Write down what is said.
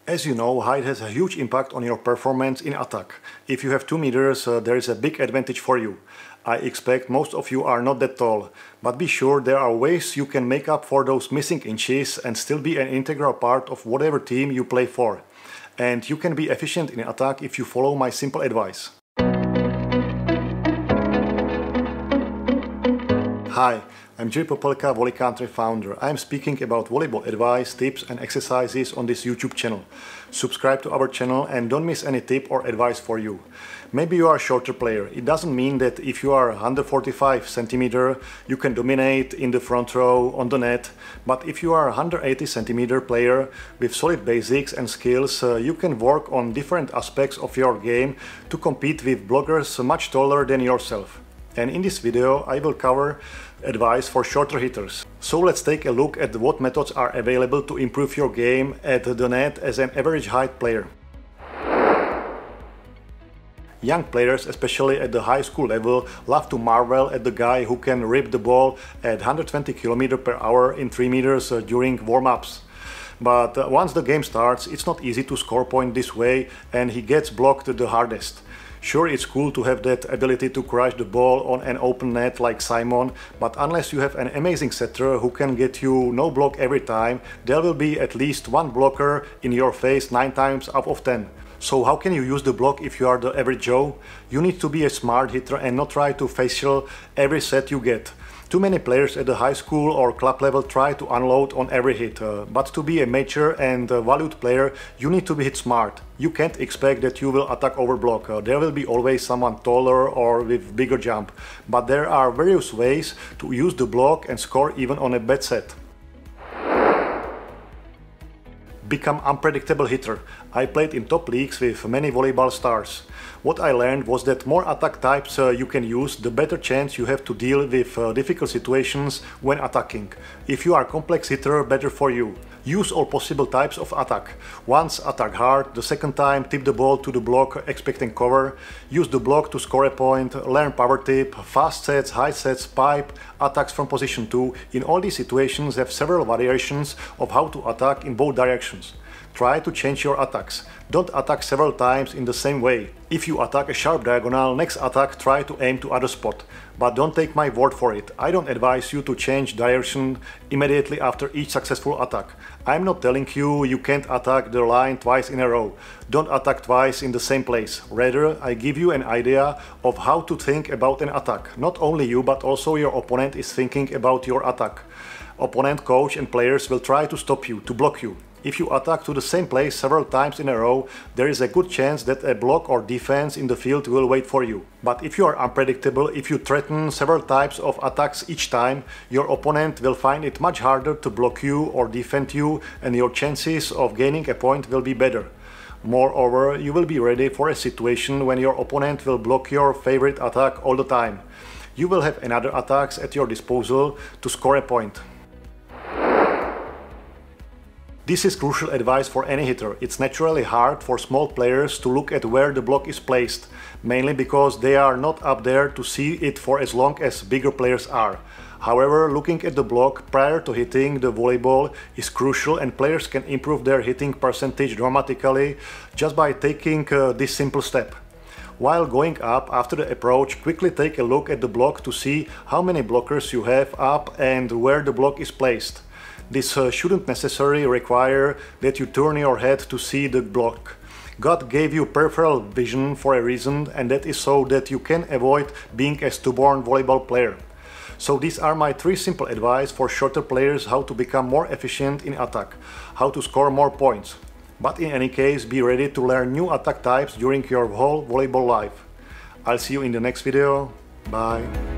As you know, height has a huge impact on your performance in attack. If you have 2 meters, there is a big advantage for you. I expect most of you are not that tall, but be sure there are ways you can make up for those missing inches and still be an integral part of whatever team you play for. And you can be efficient in attack if you follow my simple advice. Hi, I'm Jiri Popelka, VolleyCountry founder. I'm speaking about volleyball advice, tips and exercises on this YouTube channel. Subscribe to our channel and don't miss any tip or advice for you. Maybe you are a shorter player. It doesn't mean that if you are 145 cm you can dominate in the front row on the net, but if you are a 180 cm player with solid basics and skills, you can work on different aspects of your game to compete with blockers much taller than yourself. And in this video I will cover advice for shorter hitters. So let's take a look at what methods are available to improve your game at the net as an average height player. Young players, especially at the high school level, love to marvel at the guy who can rip the ball at 120 km/h in 3 meters during warm-ups. But once the game starts, it's not easy to score point this way and he gets blocked the hardest. Sure, it's cool to have that ability to crush the ball on an open net like Simon, but unless you have an amazing setter who can get you no block every time, there will be at least one blocker in your face 9 times out of 10. So how can you use the block if you are the average Joe? You need to be a smart hitter and not try to facial every set you get. Too many players at the high school or club level try to unload on every hit, but to be a mature and valued player, you need to be hit smart. You can't expect that you will attack over block. There will be always someone taller or with bigger jump, but there are various ways to use the block and score even on a bad set. Become unpredictable hitter. I played in top leagues with many volleyball stars. What I learned was that more attack types you can use, the better chance you have to deal with difficult situations when attacking. If you are a complex hitter, better for you. Use all possible types of attack. Once attack hard, the second time tip the ball to the block expecting cover. Use the block to score a point, learn power tip, fast sets, high sets, pipe, attacks from position 2. In all these situations have several variations of how to attack in both directions. Try to change your attacks. Don't attack several times in the same way. If you attack a sharp diagonal, next attack try to aim to other spot. But don't take my word for it. I don't advise you to change direction immediately after each successful attack. I'm not telling you you can't attack the line twice in a row. Don't attack twice in the same place. Rather, I give you an idea of how to think about an attack. Not only you, but also your opponent is thinking about your attack. Opponent, coach and players will try to stop you, to block you. If you attack to the same place several times in a row, there is a good chance that a block or defense in the field will wait for you. But if you are unpredictable, if you threaten several types of attacks each time, your opponent will find it much harder to block you or defend you, and your chances of gaining a point will be better. Moreover, you will be ready for a situation when your opponent will block your favorite attack all the time. You will have another attacks at your disposal to score a point. This is crucial advice for any hitter. It's naturally hard for small players to look at where the block is placed, mainly because they are not up there to see it for as long as bigger players are. However, looking at the block prior to hitting the volleyball is crucial, and players can improve their hitting percentage dramatically just by taking this simple step. While going up after the approach, quickly take a look at the block to see how many blockers you have up and where the block is placed. This shouldn't necessarily require that you turn your head to see the block. God gave you peripheral vision for a reason, and that is so that you can avoid being a stubborn volleyball player. So these are my 3 simple advice for shorter players how to become more efficient in attack, how to score more points. But in any case, be ready to learn new attack types during your whole volleyball life. I'll see you in the next video. Bye.